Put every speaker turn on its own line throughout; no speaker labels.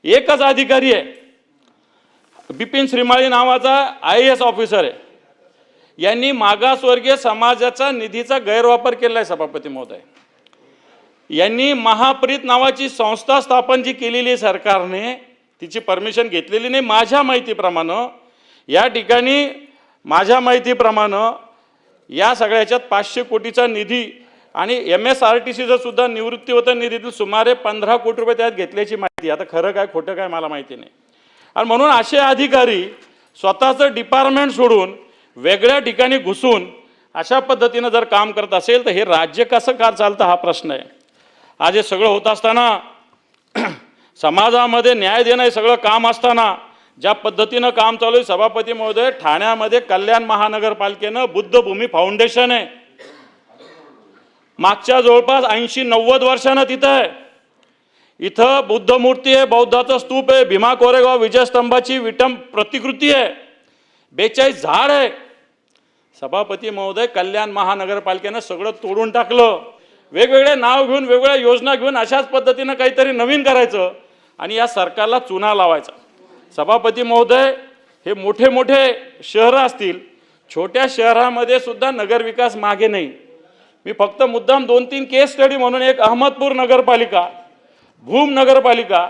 एकच अधिकारी आहे, बिपिन श्रीमाळी नावाचा IAS ऑफिसर आहे. यांनी मागासवर्गीय समाजाचा निधीचा गैरवापर केला आहे सभापती महोदय. यांनी महाप्रीत नावाची संस्था स्थापन जी केलेली आहे सरकारने, तिची परमिशन घेतलेली नाही. माझ्या माहितीप्रमाणे या ठिकाणी या सगळ्याच्यात 500 कोटीचा निधी आणि MSRTCचा सुद्धा निवृत्तीवेतन निधीतील सुमारे 15 कोटी रुपये त्यात घेतल्याची माहिती. आता खरं काय खोटं काय मला माहिती नाही. आणि म्हणून असे अधिकारी स्वतःचं डिपार्टमेंट सोडून वेगळ्या ठिकाणी घुसून अशा पद्धतीनं जर काम करत असेल तर हे राज्य कसं का चालतं हा प्रश्न आहे. आज हे सगळं होत असताना समाजामध्ये न्याय देणं हे सगळं काम असताना ज्या पद्धतीनं काम चालू आहे सभापती महोदय, ठाण्यामध्ये कल्याण महानगरपालिकेनं बुद्धभूमी फाउंडेशन आहे, मागच्या जवळपास 80-90 वर्षानं तिथं आहे. इथं बुद्ध मूर्ती आहे, बौद्धाचं स्तूप आहे, भीमा कोरेगाव विजयस्तंभाची विटम प्रतिकृती आहे, 42 झाड आहे. सभापती महोदय, कल्याण महानगरपालिकेनं सगळं तोडून टाकलं. वेगवेगळे नाव घेऊन वेगवेगळ्या योजना घेऊन अशाच पद्धतीनं काहीतरी नवीन करायचं आणि या सरकारला चुना लावायचा. सभापती महोदय, हे मोठे मोठे शहरं असतील, छोट्या शहरामध्ये सुद्धा नगरविकास मागे नाही. मी फक्त मुद्दाम 2-3 केस स्टडी म्हणून एक अहमदपूर नगरपालिका, भूम नगरपालिका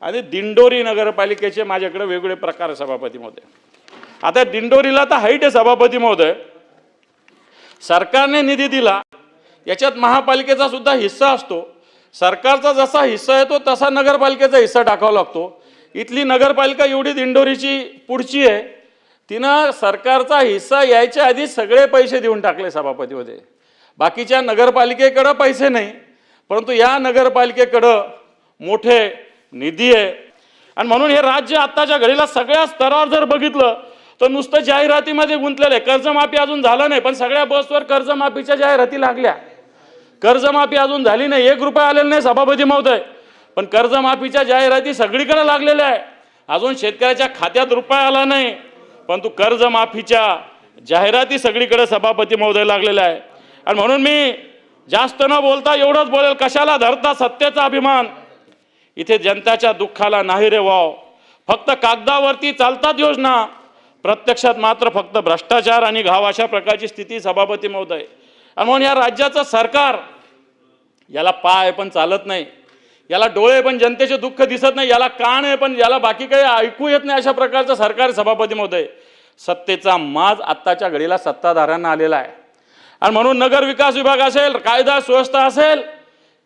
आणि दिंडोरी नगरपालिकेचे माझ्याकडे वेगवेगळे प्रकार आहे सभापती महोदय. आता दिंडोरीला तर हाईट आहे सभापती महोदय, सरकारने निधी दिला, याच्यात महापालिकेचा सुद्धा हिस्सा असतो. सरकारचा जसा हिस्सा येतो तसा नगरपालिकेचा हिस्सा टाकावा लागतो. इथली नगरपालिका एवढी दिंडोरीची पुढची आहे, तिनं सरकारचा हिस्सा यायच्या आधी सगळे पैसे देऊन टाकले सभापती महोदय. बाकीच्या नगरपालिकेकडं पैसे नाही, परंतु या नगरपालिकेकडं मोठे निधी आहे. आणि म्हणून हे राज्य आत्ताच्या घडीला सगळ्या स्तरावर जर बघितलं तर नुसतं जाहिरातीमध्ये गुंतलेलं आहे. कर्जमाफी अजून झालं नाही, पण सगळ्या बसवर कर्जमाफीच्या जाहिराती लागल्या. कर्जमाफी अजून झाली नाही, 1 रुपया आलेला नाही सभापती महोदय, पण कर्जमाफीच्या जाहिराती सगळीकडे लागलेल्या आहे. अजून शेतकऱ्याच्या खात्यात रुपया आला नाही, परंतु कर्जमाफीच्या जाहिराती सगळीकडे सभापती महोदय लागलेल्या आहे. आणि म्हणून मी जास्त न बोलता एवढंच बोलेल, कशाला धरता सत्तेचा अभिमान, इथे जनताच्या दुःखाला नाही रे वाव. फक्त कागदावरती चालतात योजना, प्रत्यक्षात मात्र फक्त भ्रष्टाचार आणि घाव अशा प्रकारची स्थिती सभापती महोदय. आणि म्हणून या राज्याचं सरकार, याला पाय पण चालत नाही, याला डोळे पण जनतेचे दुःख दिसत नाही, याला कान आहे पण याला बाकी काही ऐकू येत नाही, अशा प्रकारचं सरकार सभापती महोदय. सत्तेचा माज आत्ताच्या घडीला सत्ताधाऱ्यांना आलेला आहे. आणि म्हणून नगर विकास विभाग असेल, कायदा सुव्यवस्था असेल,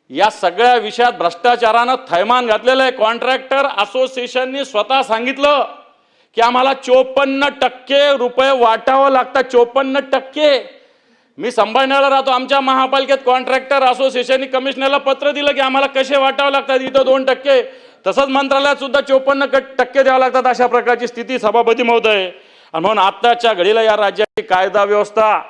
या सगळ्या विषयात भ्रष्टाचारानं थैमान घातलेलं आहे. कॉन्ट्रॅक्टर असोसिएशननी स्वतः सांगितलं की आम्हाला 54% रुपये वाटावं लागतात. 54%. मी संभाजीनगरला राहतो, आमच्या महापालिकेत कॉन्ट्रॅक्टर असोसिएशननी कमिशनरला पत्र दिलं की आम्हाला कसे वाटावं लागतात. इथं 2%, तसंच मंत्रालयात सुद्धा 54% द्यावं लागतात. अशा प्रकारची स्थिती सभापती महोदय. आणि म्हणून आत्ताच्या घडीला या राज्याची कायदा व्यवस्था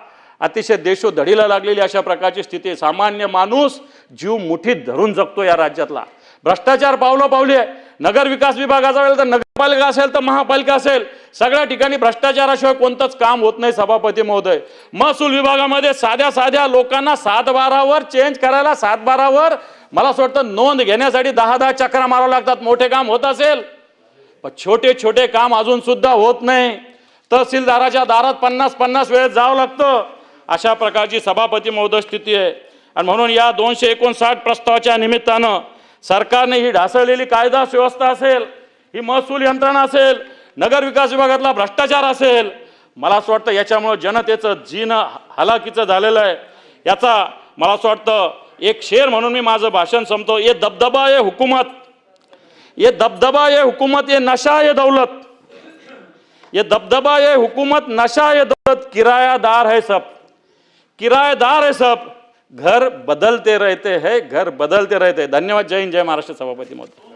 अतिशय देशोधडीला लागलेली अशा प्रकारची स्थिती. सामान्य माणूस जीव मुठीत धरून जगतो या राज्यातला. भ्रष्टाचार पावलं पावली आहे. नगर विकास विभागाचा वेळ तर नगरपालिका असेल तर महापालिका असेल, सगळ्या ठिकाणी भ्रष्टाचाराशिवाय कोणतंच काम होत नाही सभापती महोदय. महसूल विभागामध्ये साध्या लोकांना 7-12वर चेंज करायला, 7-12वर मला असं वाटतं नोंद घेण्यासाठी 10-10 चक्रा मारावं लागतात. मोठे काम होत असेल, पण छोटे काम अजून सुद्धा होत नाही. तहसीलदाराच्या दारात 50 वेळेस जावं लागतं. अशा प्रकारची सभापती महोदय स्थिती आहे. आणि म्हणून या 259 प्रस्तावाच्या निमित्तानं सरकारने ही ढासळलेली कायदा सुव्यवस्था असेल, ही महसूल यंत्रणा असेल, नगर विकास विभागातला भ्रष्टाचार असेल, मला असं वाटतं याच्यामुळे जनतेचं जीणं हलाखीचं झालेलं आहे. याचा मला असं वाटतं एक शेर म्हणून मी माझं भाषण संपतो. ये दबदबा ये हुकूमत, ये दबदबा ये हुकूमत, ये नशा ये दौलत, ये दबदबा ये हुकूमत, नशा ये दौलत, किरायादार है सब, किराएदार है सब, घर बदलते रहते हैं, घर बदलते रहते हैं. धन्यवाद. जय हिंद, जय महाराष्ट्र सभापती महोदय.